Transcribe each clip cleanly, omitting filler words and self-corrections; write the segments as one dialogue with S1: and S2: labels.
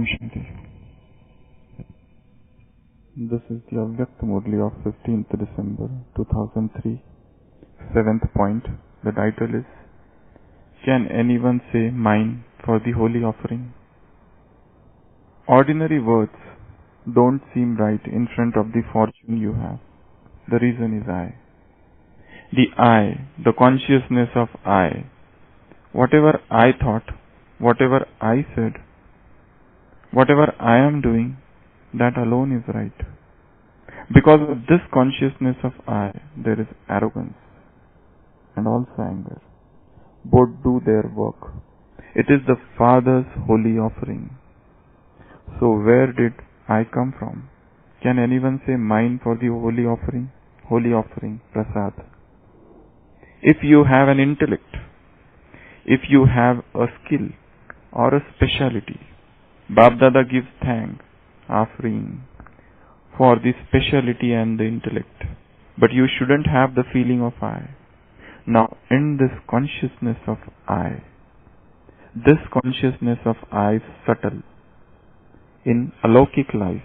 S1: Om Shanti. This is the Avyakt Murli of 15th December 2003. 7th point. The title is, Can anyone say mine for the holy offering? Ordinary words don't seem right in front of the fortune you have. The reason is I. The I, the consciousness of I. Whatever I thought, whatever I said, whatever I am doing, that alone is right. Because of this consciousness of I, there is arrogance and also anger. Both do their work. It is the Father's holy offering. So where did I come from? Can anyone say mine for the holy offering? Holy offering, prasad. If you have an intellect, if you have a skill or a speciality, Bab Dada gives thanks, offering for the speciality and the intellect. But you shouldn't have the feeling of I. Now, in this consciousness of I, this consciousness of I is subtle. In Alokik life,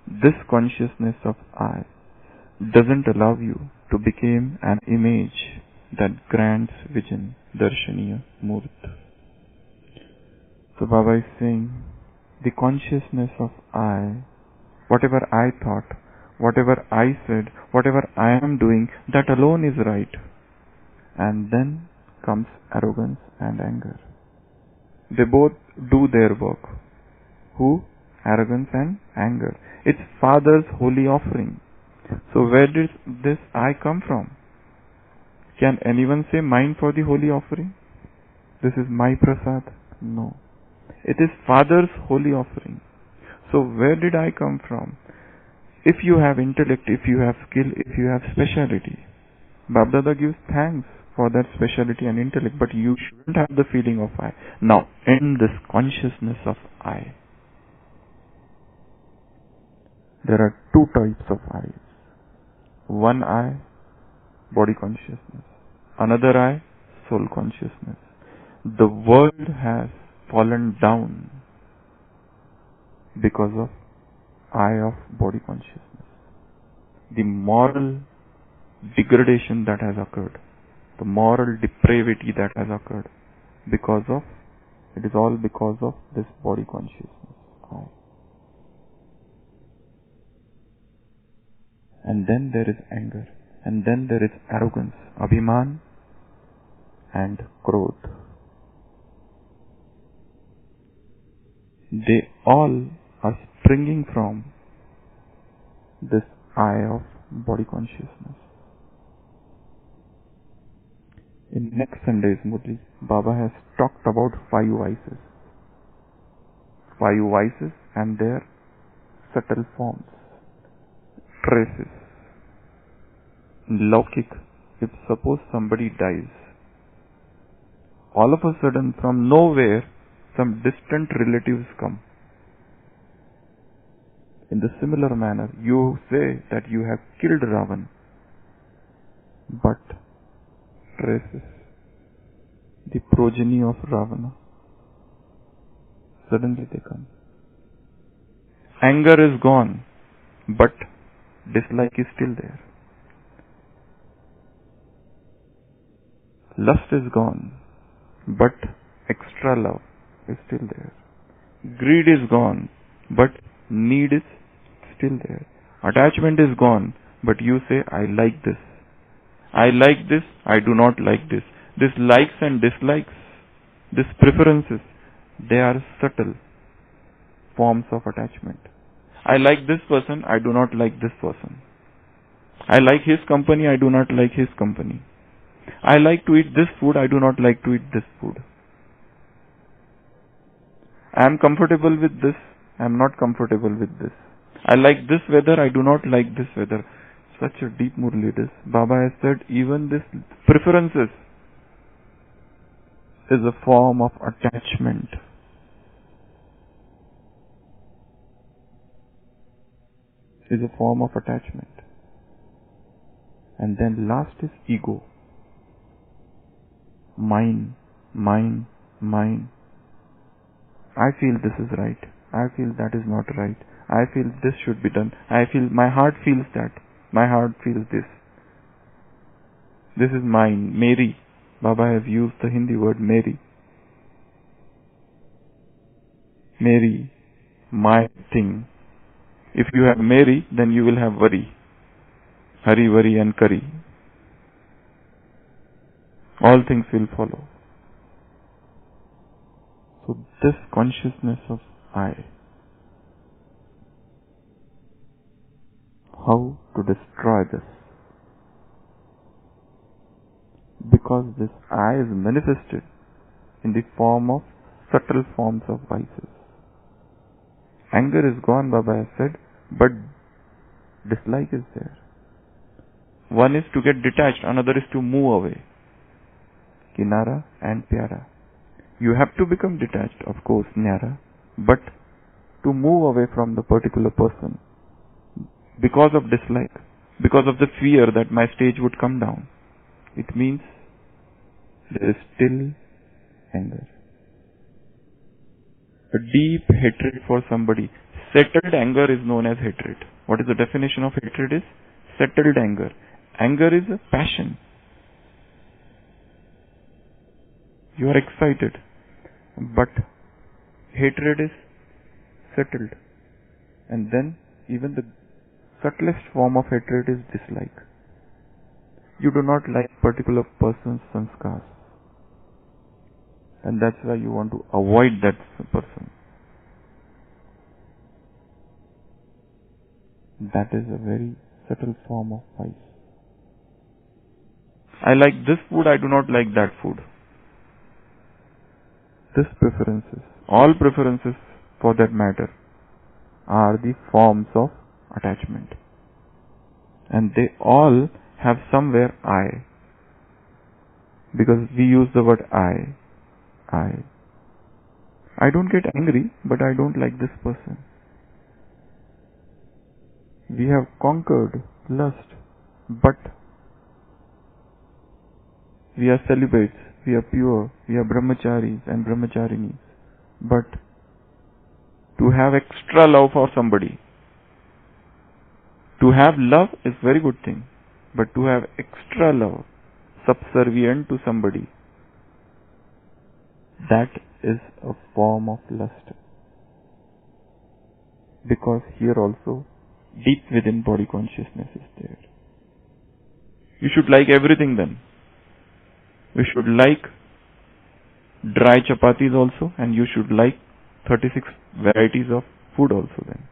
S1: this consciousness of I doesn't allow you to become an image that grants vision, darshaniya, murt. So Baba is saying, the consciousness of I, whatever I thought, whatever I said, whatever I am doing, that alone is right. And then comes arrogance and anger. They both do their work. Who? Arrogance and anger. It's Father's holy offering. So where did this I come from? Can anyone say mine for the holy offering? This is my prasad? No. It is Father's holy offering. So where did I come from? If you have intellect, if you have skill, if you have speciality, Bab Dada gives thanks for that speciality and intellect, but you shouldn't have the feeling of I. Now, in this consciousness of I, there are two types of I's. One I, body consciousness. Another I, soul consciousness. The world has fallen down because of I of body consciousness. The moral degradation that has occurred, the moral depravity that has occurred, it is all because of this body consciousness, I. And then there is anger, and then there is arrogance, abhiman and krodh. They all are springing from this I of body consciousness. In next Sunday's Murli, Baba has talked about 5 vices. 5 vices and their subtle forms, traces. In Laukik, if suppose somebody dies, all of a sudden from nowhere some distant relatives come. In the similar manner, you say that you have killed Ravan, but traces, the progeny of Ravana, suddenly they come. Anger is gone, but dislike is still there. Lust is gone, but extra love is still there. Greed is gone, but need is still there. Attachment is gone, but you say, I like this. I like this, I do not like this. This likes and dislikes, these preferences, they are subtle forms of attachment. I like this person, I do not like this person. I like his company, I do not like his company. I like to eat this food, I do not like to eat this food. I am comfortable with this, I am not comfortable with this. I like this weather, I do not like this weather. Such a deep Murli it is. Baba has said even this preferences is a form of attachment. Is a form of attachment. And then last is ego. Mine, mine, mine. I feel this is right. I feel that is not right. I feel this should be done. I feel my heart feels that. My heart feels this. This is mine. Meri. Baba has used the Hindi word Meri. Meri. My thing. If you have Meri, then you will have worry. Hari, worry and curry. All things will follow. So this consciousness of I, how to destroy this? Because this I is manifested in the form of subtle forms of vices. Anger is gone, Baba has said, but dislike is there. One is to get detached, another is to move away. Kinara and Pyara. You have to become detached, of course, Nyara, but to move away from the particular person because of dislike, because of the fear that my stage would come down. It means there is still anger. A deep hatred for somebody. Settled anger is known as hatred. What is the definition of hatred is? Settled anger. Anger is a passion. You are excited, but hatred is settled. And then even the subtlest form of hatred is dislike. You do not like particular person's sanskars, and that's why you want to avoid that person. That is a very subtle form of vice. I like this food, I do not like that food. These preferences, all preferences for that matter, are the forms of attachment. And they all have somewhere I. Because we use the word I. I don't get angry, but I don't like this person. We have conquered lust, but we are celibates, we are pure, we are brahmacharis and brahmacharinis. But to have extra love for somebody, to have love is very good thing, but to have extra love, subservient to somebody, that is a form of lust. Because here also, deep within body consciousness is there. You should like everything then. You should like dry chapatis also, and you should like 36 varieties of food also then.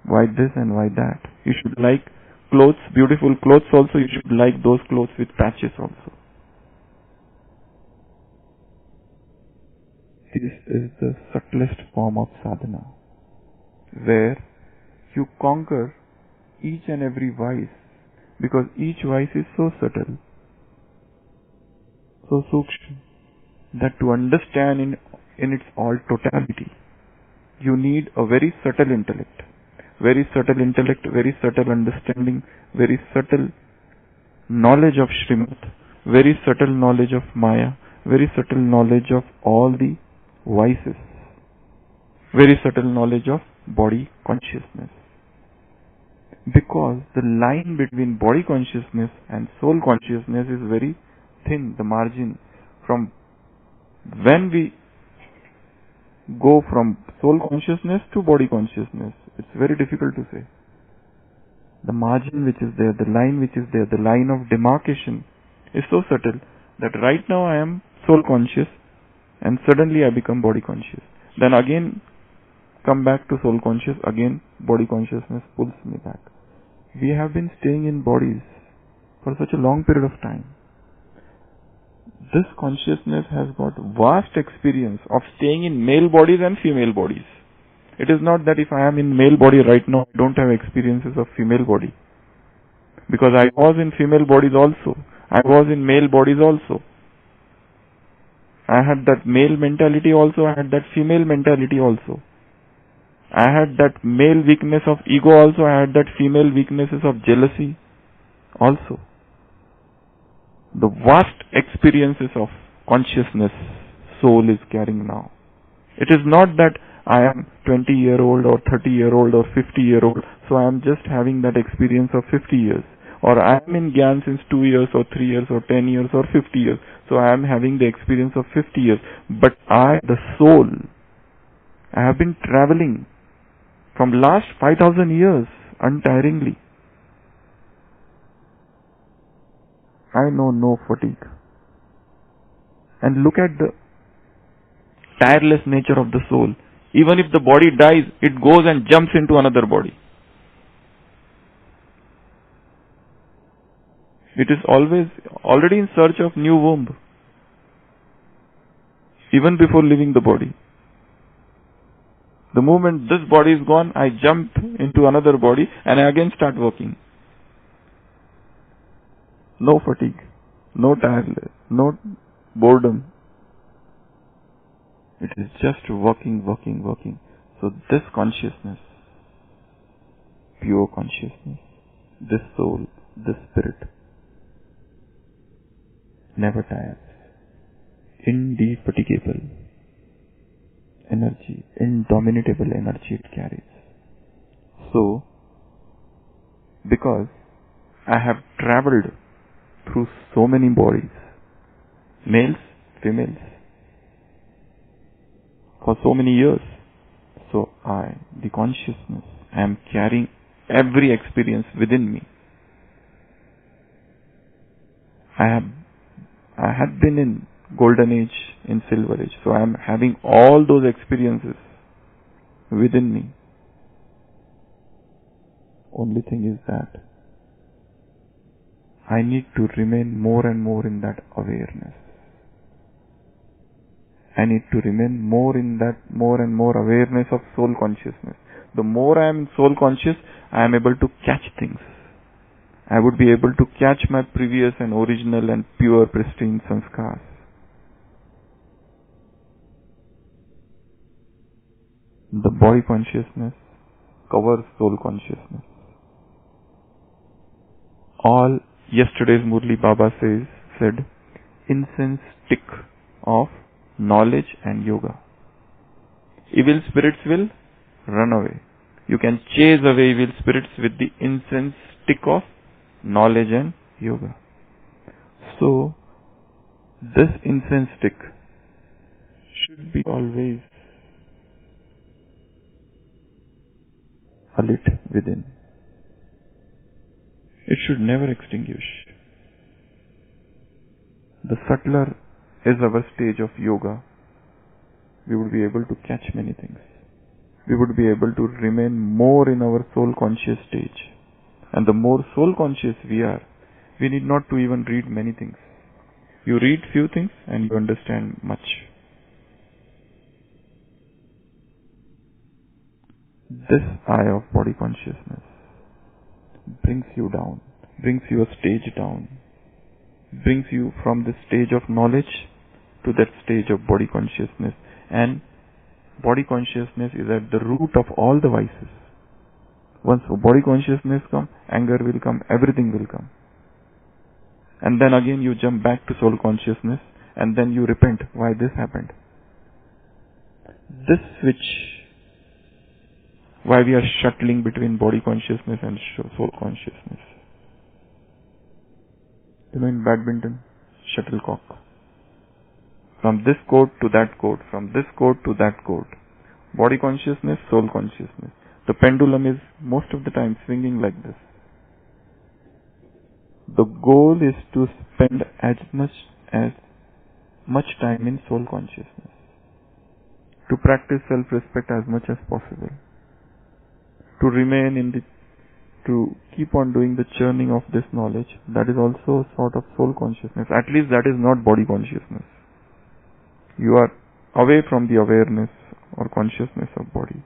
S1: Why this and why that? You should like clothes, beautiful clothes also, you should like those clothes with patches also. This is the subtlest form of sadhana, where you conquer each and every vice, because each vice is so subtle, so sukshma, that to understand in its all totality, you need a very subtle intellect, very subtle understanding, very subtle knowledge of Srimad, very subtle knowledge of Maya, very subtle knowledge of all the vices, very subtle knowledge of body consciousness. Because the line between body consciousness and soul consciousness is very thin, the margin from when we go from soul consciousness to body consciousness, it's very difficult to say. The margin which is there, the line which is there, the line of demarcation is so subtle that right now I am soul conscious and suddenly I become body conscious. Then again come back to soul conscious, again body consciousness pulls me back. We have been staying in bodies for such a long period of time. This consciousness has got vast experience of staying in male bodies and female bodies. It is not that if I am in male body right now, I don't have experiences of female body. Because I was in female bodies also. I was in male bodies also. I had that male mentality also, I had that female mentality also. I had that male weakness of ego also, I had that female weaknesses of jealousy also. The vast experiences of consciousness soul is carrying now. It is not that I am 20-year-old or 30-year-old or 50-year-old, so I am just having that experience of 50 years. Or I am in Gyan since 2 years or 3 years or 10 years or 50 years, so I am having the experience of 50 years. But I, the soul, I have been traveling from last 5,000 years untiringly. I know no fatigue. And look at the tireless nature of the soul. Even if the body dies, it goes and jumps into another body. It is always already in search of new womb, even before leaving the body. The moment this body is gone, I jump into another body and I again start working. No fatigue, no tiredness, no boredom. It is just working, working, working. So this consciousness, pure consciousness, this soul, this spirit, never tires. Indefatigable energy, indomitable energy it carries. So, because I have traveled through so many bodies, males, females, for so many years, so I, the consciousness, am carrying every experience within me. I had been in golden age, in silver age, so I am having all those experiences within me. Only thing is that I need to remain more and more in that awareness. I need to remain more in that more and more awareness of soul consciousness. The more I am soul conscious, I am able to catch things. I would be able to catch my previous and original and pure pristine sanskars. The body consciousness covers soul consciousness. All yesterday's Murli Baba said, incense stick of knowledge and yoga. Evil spirits will run away. You can chase away evil spirits with the incense stick of knowledge and yoga. So, this incense stick should be always lit within. It should never extinguish. The subtler is our stage of yoga. We would be able to catch many things. We would be able to remain more in our soul conscious stage. And the more soul conscious we are, we need not to even read many things. You read few things and you understand much. This eye of body consciousness brings you down, brings you a stage down, brings you from the stage of knowledge to that stage of body consciousness. And body consciousness is at the root of all the vices. Once body consciousness comes, anger will come, everything will come. And then again you jump back to soul consciousness and then you repent why this happened. This switch, why we are shuttling between body consciousness and soul consciousness. You know, in badminton, shuttlecock. From this court to that court, from this court to that court. Body consciousness, soul consciousness. The pendulum is most of the time swinging like this. The goal is to spend as much time in soul consciousness. To practice self-respect as much as possible. To remain to keep on doing the churning of this knowledge, that is also a sort of soul consciousness. At least that is not body consciousness. You are away from the awareness or consciousness of body.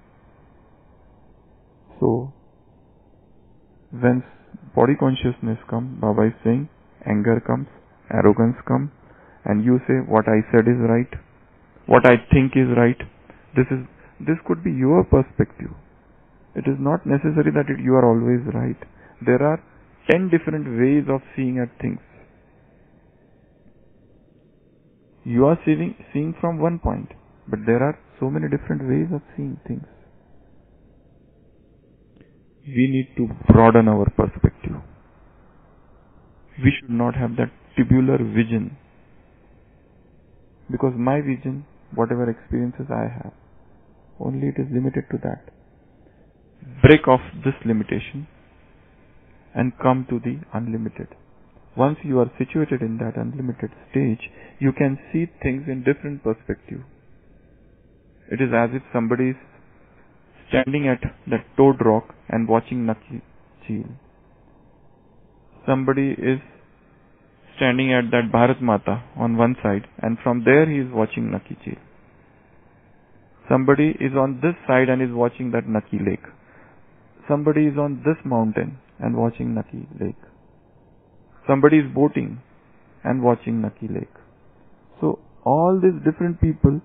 S1: So, when body consciousness comes, Baba is saying, anger comes, arrogance comes, and you say, what I said is right, what I think is right. This could be your perspective. It is not necessary that you are always right. There are 10 different ways of seeing at things. You are seeing from one point, but there are so many different ways of seeing things. We need to broaden our perspective. We should not have that tubular vision. Because my vision, whatever experiences I have, only it is limited to that. Break off this limitation and come to the unlimited. Once you are situated in that unlimited stage, you can see things in different perspective. It is as if somebody is standing at that toad rock and watching Naki Cheel. Somebody is standing at that Bharat Mata on one side, and from there he is watching Naki Cheel. Somebody is on this side and is watching that Naki lake. Somebody is on this mountain and watching Naki lake. Somebody is boating and watching Naki lake. So all these different people,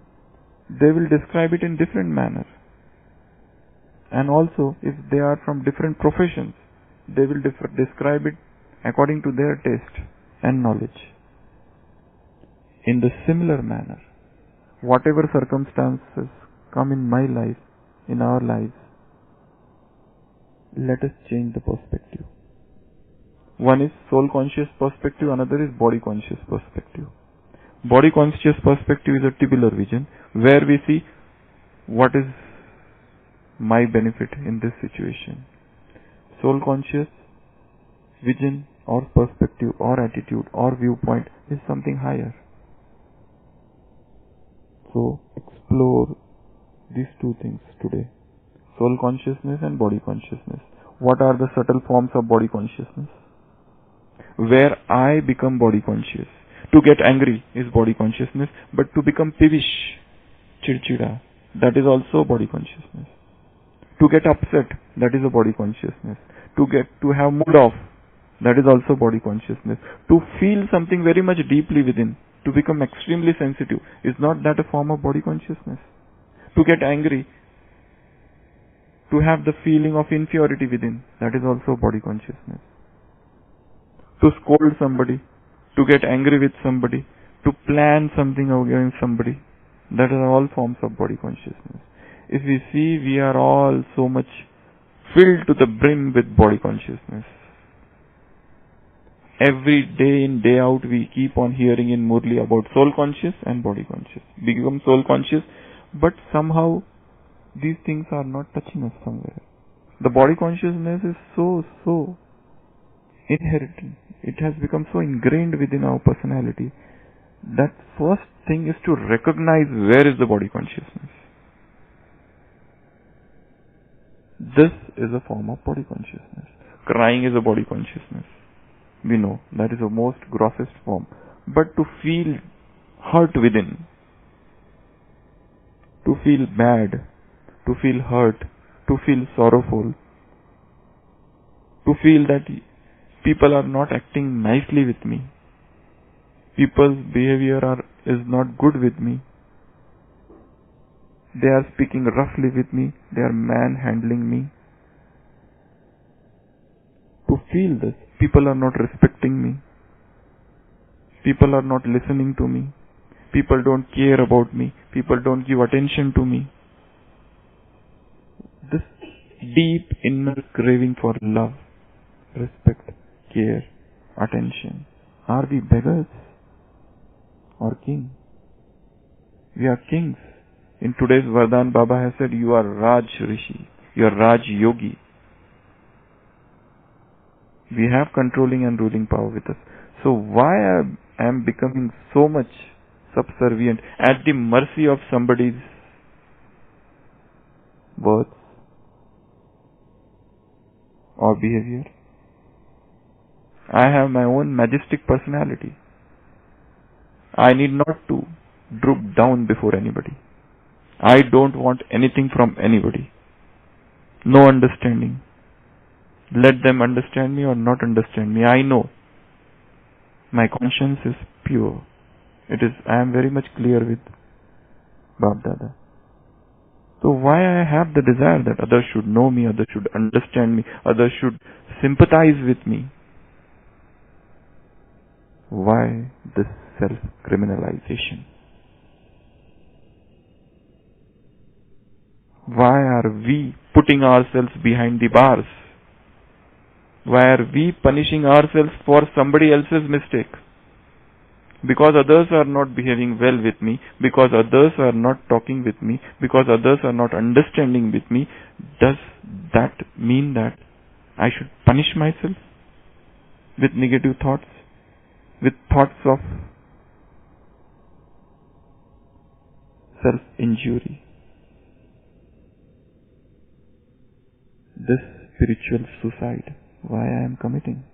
S1: they will describe it in different manner. And also, if they are from different professions, they will describe it according to their taste and knowledge. In the similar manner, whatever circumstances come in my life, in our lives, let us change the perspective. One is soul conscious perspective, another is body conscious perspective. Body conscious perspective is a tubular vision, where we see what is my benefit in this situation. Soul conscious vision or perspective or attitude or viewpoint is something higher. So explore these two things today. Soul consciousness and body consciousness. What are the subtle forms of body consciousness? Where I become body conscious. To get angry is body consciousness, but to become peevish, chidchida, that is also body consciousness. To get upset, that is a body consciousness. To have mood off, that is also body consciousness. To feel something very much deeply within, to become extremely sensitive, is not that a form of body consciousness? To get angry, to have the feeling of inferiority within, that is also body consciousness. To scold somebody, to get angry with somebody, to plan something against somebody, that are all forms of body consciousness. If we see, we are all so much filled to the brim with body consciousness. Every day in, day out, we keep on hearing in Murli about soul conscious and body conscious. We become soul conscious, but somehow these things are not touching us somewhere. The body consciousness is so inherent. It has become so ingrained within our personality that first thing is to recognize where is the body consciousness. This is a form of body consciousness. Crying is a body consciousness. We know that is the most grossest form. But to feel hurt within, to feel bad, to feel hurt, to feel sorrowful, to feel that people are not acting nicely with me, people's behavior is not good with me, they are speaking roughly with me, they are manhandling me. To feel this, people are not respecting me, people are not listening to me, people don't care about me, people don't give attention to me. This deep inner craving for love, respect, care, attention. Are we beggars or kings? We are kings. In today's Vardhan, Baba has said, you are Raj Rishi, you are Raj Yogi. We have controlling and ruling power with us. So why I am becoming so much subservient, at the mercy of somebody's words or behavior? I have my own majestic personality. I need not to droop down before anybody. I don't want anything from anybody. No understanding. Let them understand me or not understand me. I know. My conscience is pure. I am very much clear with Bab Dada. So why I have the desire that others should know me, others should understand me, others should sympathize with me? Why this self-criminalization? Why are we putting ourselves behind the bars? Why are we punishing ourselves for somebody else's mistake? Because others are not behaving well with me, because others are not talking with me, because others are not understanding with me, does that mean that I should punish myself with negative thoughts, with thoughts of self-injury? This spiritual suicide, why I am committing?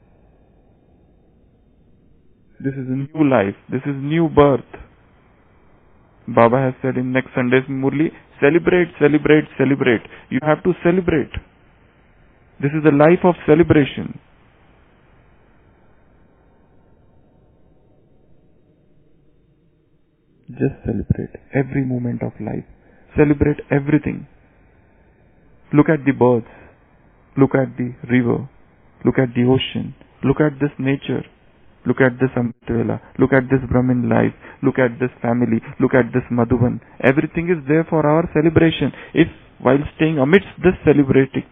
S1: This is a new life. This is new birth. Baba has said in next Sunday's Murli, celebrate, celebrate, celebrate. You have to celebrate. This is a life of celebration. Just celebrate every moment of life. Celebrate everything. Look at the birds. Look at the river. Look at the ocean. Look at this nature. Look at this Amritvela. Look at this Brahmin life. Look at this family. Look at this Madhuban. Everything is there for our celebration. If while staying amidst this celebrations,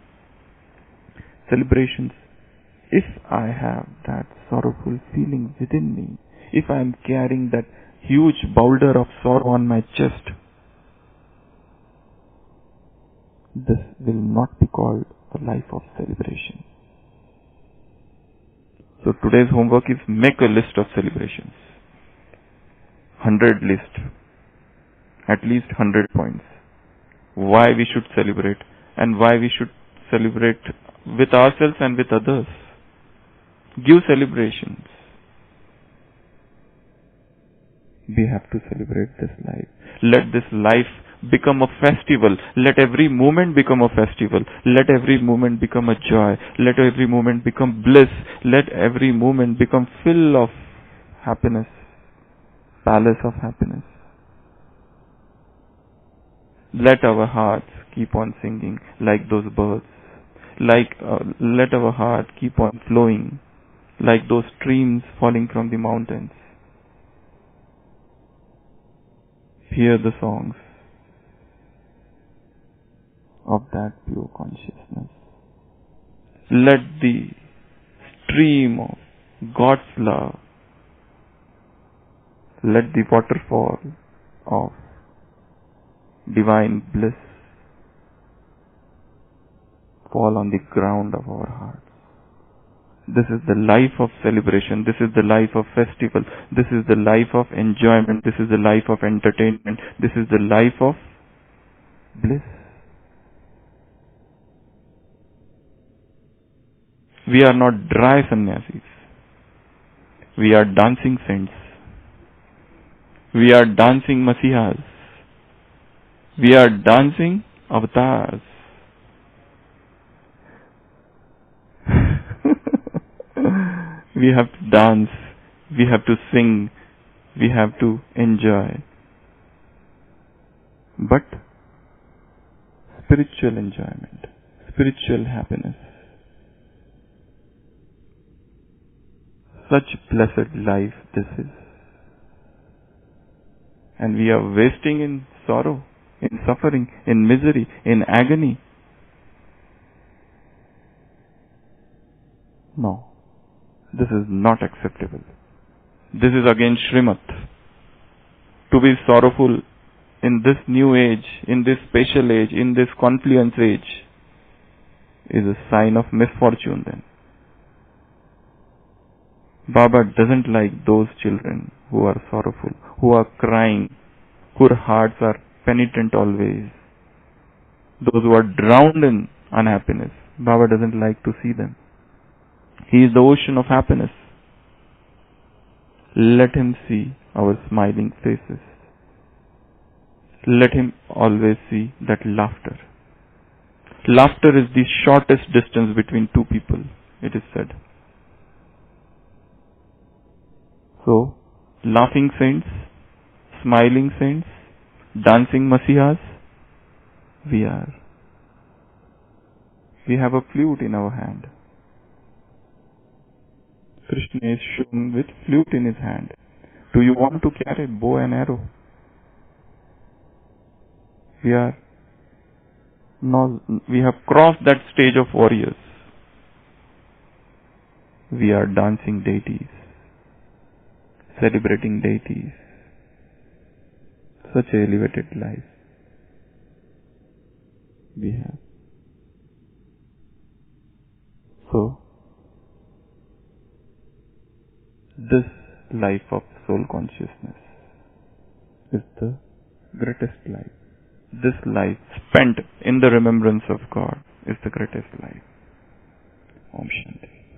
S1: if I have that sorrowful feeling within me, if I am carrying that huge boulder of sorrow on my chest, this will not be called the life of celebration. So today's homework is make a list of celebrations. 100 list. At least 100 points. Why we should celebrate and why we should celebrate with ourselves and with others. Give celebrations. We have to celebrate this life. Let this life become a festival. Let every moment become a festival. Let every moment become a joy. Let every moment become bliss. Let every moment become full of happiness. Palace of happiness. Let our hearts keep on singing like those birds. Let our heart keep on flowing like those streams falling from the mountains. Hear the songs of that pure consciousness. Let the stream of God's love, let the waterfall of divine bliss fall on the ground of our hearts. This is the life of celebration. This is the life of festival. This is the life of enjoyment. This is the life of entertainment. This is the life of bliss. We are not dry sannyasis. We are dancing saints. We are dancing masihas. We are dancing avatars. We have to dance. We have to sing. We have to enjoy. But spiritual enjoyment, spiritual happiness. Such blessed life this is. And we are wasting in sorrow, in suffering, in misery, in agony. No, this is not acceptable. This is against Srimad. To be sorrowful in this new age, in this special age, in this confluence age, is a sign of misfortune then. Baba doesn't like those children who are sorrowful, who are crying, whose hearts are penitent always. Those who are drowned in unhappiness, Baba doesn't like to see them. He is the ocean of happiness. Let him see our smiling faces. Let him always see that laughter. Laughter is the shortest distance between two people, it is said. So, laughing saints, smiling saints, dancing masihas, we are. We have a flute in our hand. Krishna is shown with flute in his hand. Do you want to carry bow and arrow? We are Now we have crossed that stage of warriors. We are dancing deities, celebrating deities. Such an elevated life we have. So, this life of soul consciousness is the greatest life. This life spent in the remembrance of God is the greatest life. Om Shanti.